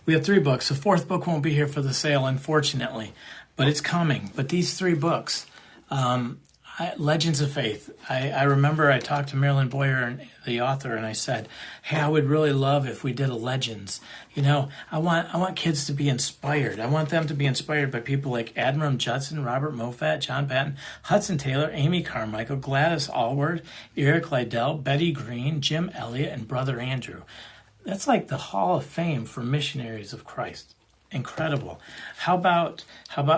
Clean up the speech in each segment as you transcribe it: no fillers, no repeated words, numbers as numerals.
We have 3 books. The 4th book won't be here for the sale, unfortunately, but it's coming. But these 3 books, Legends of Faith. I remember I talked to Marilyn Boyer, the author, and I said, hey, I would really love if we did a Legends. You know, I want kids to be inspired. I want them to be inspired by people like Admiral Judson, Robert Moffat, John Patton, Hudson Taylor, Amy Carmichael, Gladys Allward, Eric Liddell, Betty Green, Jim Elliott, and Brother Andrew. That's like the Hall of Fame for missionaries of Christ. Incredible. How about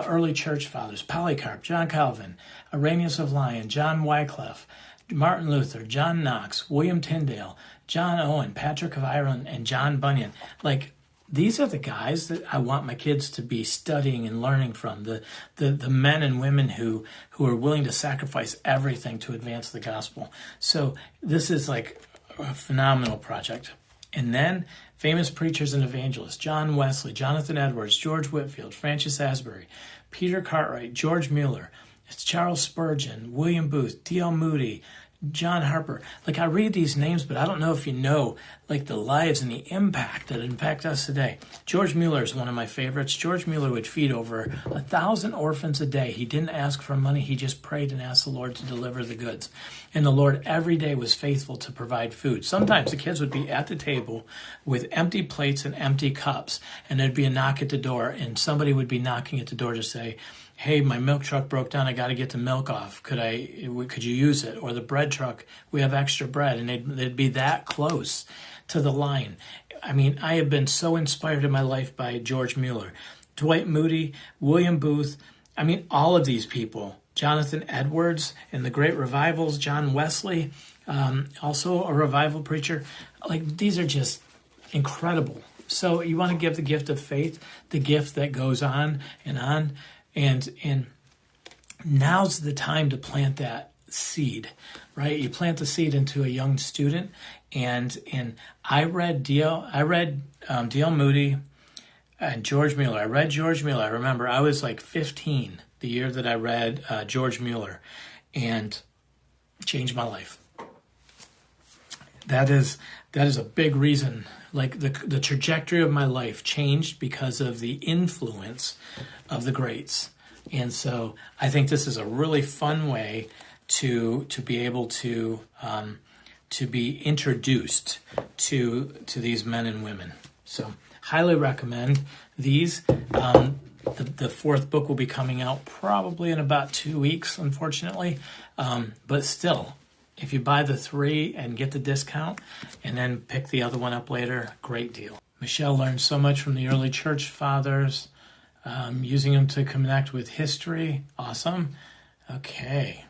early church fathers? Polycarp, John Calvin, Irenaeus of Lyon, John Wycliffe, Martin Luther, John Knox, William Tyndale, John Owen, Patrick of Ireland, and John Bunyan. Like, these are the guys that I want my kids to be studying and learning from. The men and women who are willing to sacrifice everything to advance the gospel. So this is like a phenomenal project. And then famous preachers and evangelists: John Wesley, Jonathan Edwards, George Whitefield, Francis Asbury, Peter Cartwright, George Mueller, Charles Spurgeon, William Booth, D.L. Moody, John Harper. Like, I read these names, but I don't know if you know, like, the lives and the impact that impact us today. George Mueller is one of my favorites. George Mueller would feed over 1,000 orphans a day. He didn't ask for money. He just prayed and asked the Lord to deliver the goods. And the Lord every day was faithful to provide food. Sometimes the kids would be at the table with empty plates and empty cups, and there'd be a knock at the door, and somebody would be knocking at the door to say, hey, my milk truck broke down. I got to get the milk off. Could you use it? Or the bread truck, we have extra bread. And they'd be that close to the line. I mean, I have been so inspired in my life by George Mueller, Dwight Moody, William Booth. I mean, all of these people. Jonathan Edwards in the Great Revivals, John Wesley, also a revival preacher. Like, these are just incredible. So you want to give the gift of faith, the gift that goes on and on. And now's the time to plant that seed, right? You plant the seed into a young student, and I read D.L. Moody and George Mueller. I read George Mueller. I remember I was like 15 the year that I read George Mueller, and changed my life. That is a big reason. Like, the trajectory of my life changed because of the influence of the greats. And so I think this is a really fun way to be able to be introduced to these men and women. So highly recommend these. The 4th book will be coming out probably in about 2 weeks, unfortunately. But still, if you buy the 3 and get the discount and then pick the other one up later, great deal. Michelle learned so much from the early church fathers, using them to connect with history. Awesome. Okay.